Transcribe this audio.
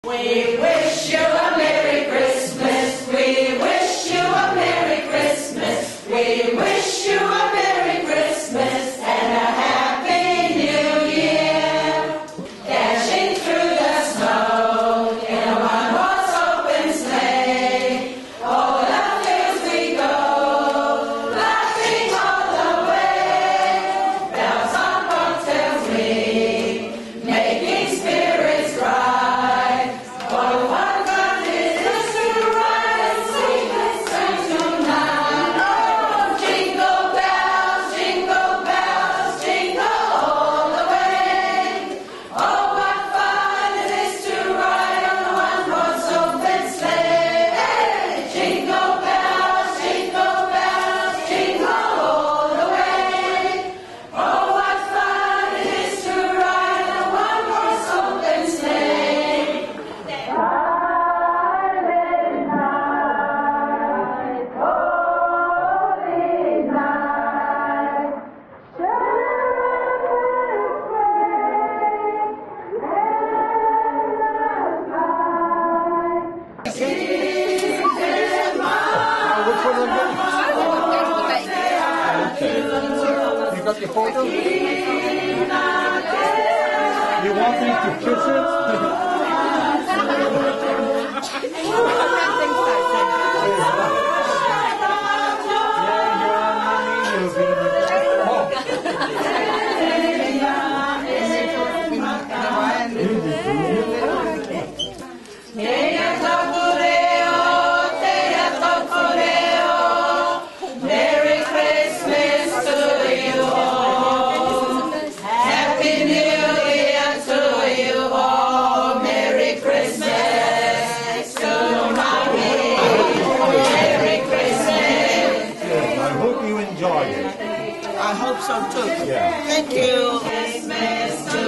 We wish you a Merry Christmas. We wish you a Merry Christmas. We wish you a Merry Christmas and a Happy New Year. Dashing through the snow in a one-horse open sleigh. Over the fields we go, laughing all the way. Bells on bobtails ring, making spirits bright. Oh, what fun it is to ride and sing and sing tonight. Oh, jingle bells, jingle all the way. Oh, what fun it is to ride on a one-horse open sleigh. Jingle bells, jingle all the way. Oh, what fun it is to ride on a one-horse open sleigh. Silent night, holy night, shepherds pray, endless night. Season Which one you got your photo? You want me to kiss it? Merry Christmas to you all. Happy New Year to you all. Merry Christmas to Mommy. Merry Christmas. I hope you enjoy it. I hope so too. Yeah. Thank you. Christmas to